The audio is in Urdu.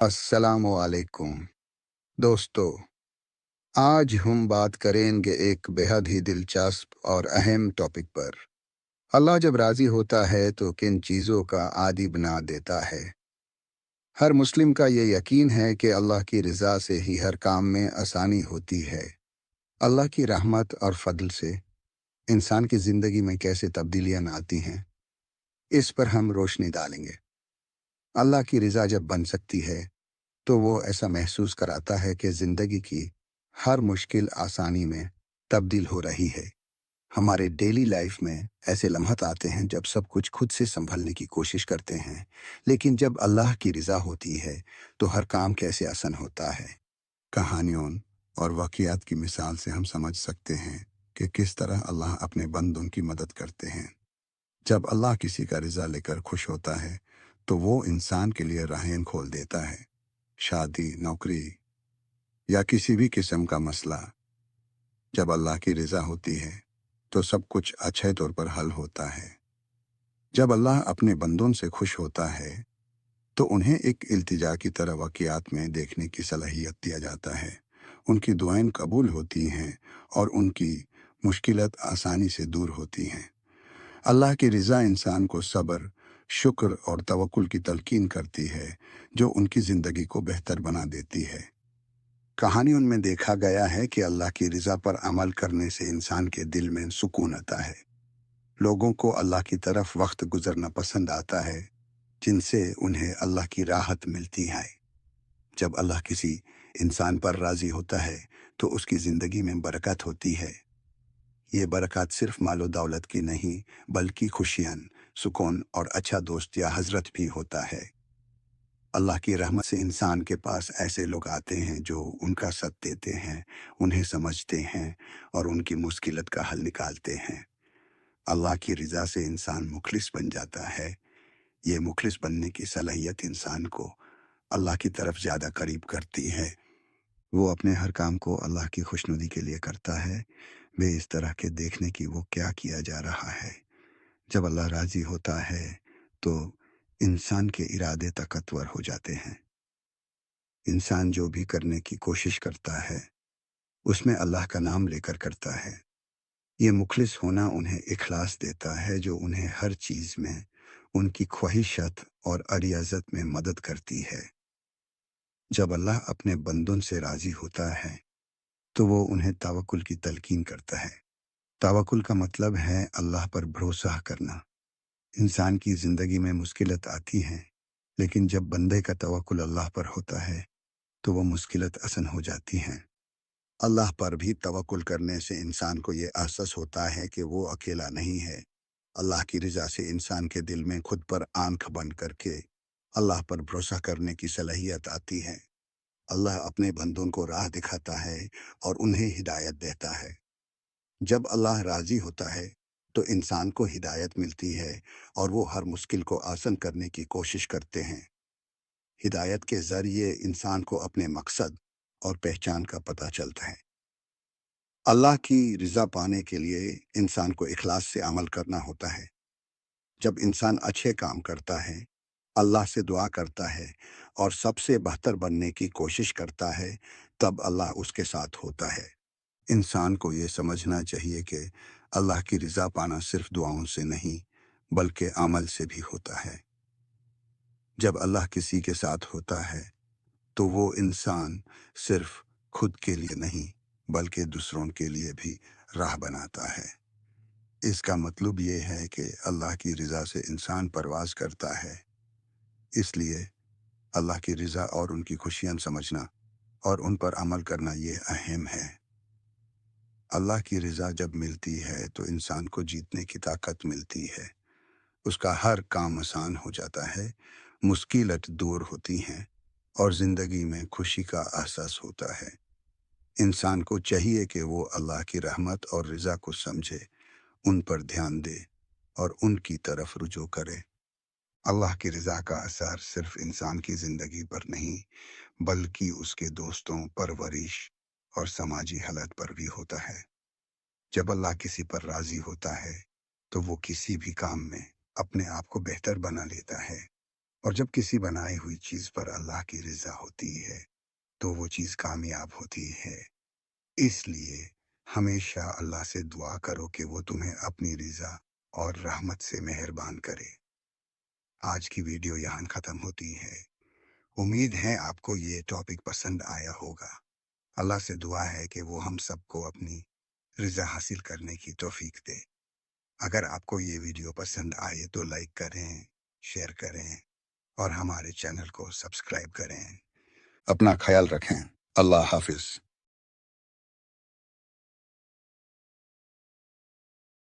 السلام علیکم دوستو، آج ہم بات کریں گے ایک بہت ہی دلچسپ اور اہم ٹاپک پر۔ اللہ جب راضی ہوتا ہے تو کن چیزوں کا عادی بنا دیتا ہے۔ ہر مسلم کا یہ یقین ہے کہ اللہ کی رضا سے ہی ہر کام میں آسانی ہوتی ہے۔ اللہ کی رحمت اور فضل سے انسان کی زندگی میں کیسے تبدیلیاں آتی ہیں، اس پر ہم روشنی ڈالیں گے۔ اللہ کی رضا جب بن سکتی ہے تو وہ ایسا محسوس کراتا ہے کہ زندگی کی ہر مشکل آسانی میں تبدیل ہو رہی ہے۔ ہمارے ڈیلی لائف میں ایسے لمحات آتے ہیں جب سب کچھ خود سے سنبھلنے کی کوشش کرتے ہیں، لیکن جب اللہ کی رضا ہوتی ہے تو ہر کام کیسے آسان ہوتا ہے۔ کہانیوں اور واقعات کی مثال سے ہم سمجھ سکتے ہیں کہ کس طرح اللہ اپنے بندوں کی مدد کرتے ہیں۔ جب اللہ کسی کا رضا لے کر خوش ہوتا ہے تو وہ انسان کے لیے راہیں کھول دیتا ہے۔ شادی، نوکری یا کسی بھی قسم کا مسئلہ جب اللہ کی رضا ہوتی ہے تو سب کچھ اچھے طور پر حل ہوتا ہے۔ جب اللہ اپنے بندوں سے خوش ہوتا ہے تو انہیں ایک التجا کی طرح واقعات میں دیکھنے کی صلاحیت دیا جاتا ہے۔ ان کی دعائیں قبول ہوتی ہیں اور ان کی مشکلات آسانی سے دور ہوتی ہیں۔ اللہ کی رضا انسان کو صبر، شکر اور توکل کی تلقین کرتی ہے، جو ان کی زندگی کو بہتر بنا دیتی ہے۔ کہانیوں میں دیکھا گیا ہے کہ اللہ کی رضا پر عمل کرنے سے انسان کے دل میں سکون آتا ہے۔ لوگوں کو اللہ کی طرف وقت گزرنا پسند آتا ہے، جن سے انہیں اللہ کی راحت ملتی ہے۔ جب اللہ کسی انسان پر راضی ہوتا ہے تو اس کی زندگی میں برکت ہوتی ہے۔ یہ برکات صرف مال و دولت کی نہیں، بلکہ خوشیاں، سکون اور اچھا دوست یا حضرت بھی ہوتا ہے۔ اللہ کی رحمت سے انسان کے پاس ایسے لوگ آتے ہیں جو ان کا ساتھ دیتے ہیں، انہیں سمجھتے ہیں اور ان کی مشکلات کا حل نکالتے ہیں۔ اللہ کی رضا سے انسان مخلص بن جاتا ہے۔ یہ مخلص بننے کی صلاحیت انسان کو اللہ کی طرف زیادہ قریب کرتی ہے۔ وہ اپنے ہر کام کو اللہ کی خوشنودی کے لیے کرتا ہے، بے اس طرح کے دیکھنے کی وہ کیا کیا جا رہا ہے۔ جب اللہ راضی ہوتا ہے تو انسان کے ارادے طاقتور ہو جاتے ہیں۔ انسان جو بھی کرنے کی کوشش کرتا ہے اس میں اللہ کا نام لے کر کرتا ہے۔ یہ مخلص ہونا انہیں اخلاص دیتا ہے، جو انہیں ہر چیز میں ان کی خواہشات اور عریضت میں مدد کرتی ہے۔ جب اللہ اپنے بندوں سے راضی ہوتا ہے تو وہ انہیں توکل کی تلقین کرتا ہے۔ توکل کا مطلب ہے اللہ پر بھروسہ کرنا۔ انسان کی زندگی میں مشکلات آتی ہیں، لیکن جب بندے کا توکل اللہ پر ہوتا ہے تو وہ مشکلات آسان ہو جاتی ہیں۔ اللہ پر بھی توکل کرنے سے انسان کو یہ احساس ہوتا ہے کہ وہ اکیلا نہیں ہے۔ اللہ کی رضا سے انسان کے دل میں خود پر آنکھ بند کر کے اللہ پر بھروسہ کرنے کی صلاحیت آتی ہے۔ اللہ اپنے بندوں کو راہ دکھاتا ہے اور انہیں ہدایت دیتا ہے۔ جب اللہ راضی ہوتا ہے تو انسان کو ہدایت ملتی ہے اور وہ ہر مشکل کو آسان کرنے کی کوشش کرتے ہیں۔ ہدایت کے ذریعے انسان کو اپنے مقصد اور پہچان کا پتہ چلتا ہے۔ اللہ کی رضا پانے کے لیے انسان کو اخلاص سے عمل کرنا ہوتا ہے۔ جب انسان اچھے کام کرتا ہے، اللہ سے دعا کرتا ہے اور سب سے بہتر بننے کی کوشش کرتا ہے، تب اللہ اس کے ساتھ ہوتا ہے۔ انسان کو یہ سمجھنا چاہیے کہ اللہ کی رضا پانا صرف دعاؤں سے نہیں، بلکہ عمل سے بھی ہوتا ہے۔ جب اللہ کسی کے ساتھ ہوتا ہے تو وہ انسان صرف خود کے لیے نہیں بلکہ دوسروں کے لیے بھی راہ بناتا ہے۔ اس کا مطلب یہ ہے کہ اللہ کی رضا سے انسان پرواز کرتا ہے۔ اس لیے اللہ کی رضا اور ان کی خوشیاں سمجھنا اور ان پر عمل کرنا یہ اہم ہے۔ اللہ کی رضا جب ملتی ہے تو انسان کو جیتنے کی طاقت ملتی ہے۔ اس کا ہر کام آسان ہو جاتا ہے، مشکلات دور ہوتی ہیں اور زندگی میں خوشی کا احساس ہوتا ہے۔ انسان کو چاہیے کہ وہ اللہ کی رحمت اور رضا کو سمجھے، ان پر دھیان دے اور ان کی طرف رجوع کرے۔ اللہ کی رضا کا اثر صرف انسان کی زندگی پر نہیں بلکہ اس کے دوستوں، پرورش اور سماجی حالت پر بھی ہوتا ہے۔ جب اللہ کسی پر راضی ہوتا ہے تو وہ کسی بھی کام میں اپنے آپ کو بہتر بنا لیتا ہے۔ اور جب کسی بنائی ہوئی چیز پر اللہ کی رضا ہوتی ہے تو وہ چیز کامیاب ہوتی ہے۔ اس لیے ہمیشہ اللہ سے دعا کرو کہ وہ تمہیں اپنی رضا اور رحمت سے مہربان کرے۔ آج کی ویڈیو یہاں ختم ہوتی ہے۔ امید ہے آپ کو یہ ٹاپک پسند آیا ہوگا۔ اللہ سے دعا ہے کہ وہ ہم سب کو اپنی رضا حاصل کرنے کی توفیق دے۔ اگر آپ کو یہ ویڈیو پسند آئے تو لائک کریں، شیئر کریں اور ہمارے چینل کو سبسکرائب کریں۔ اپنا خیال رکھیں۔ اللہ حافظ۔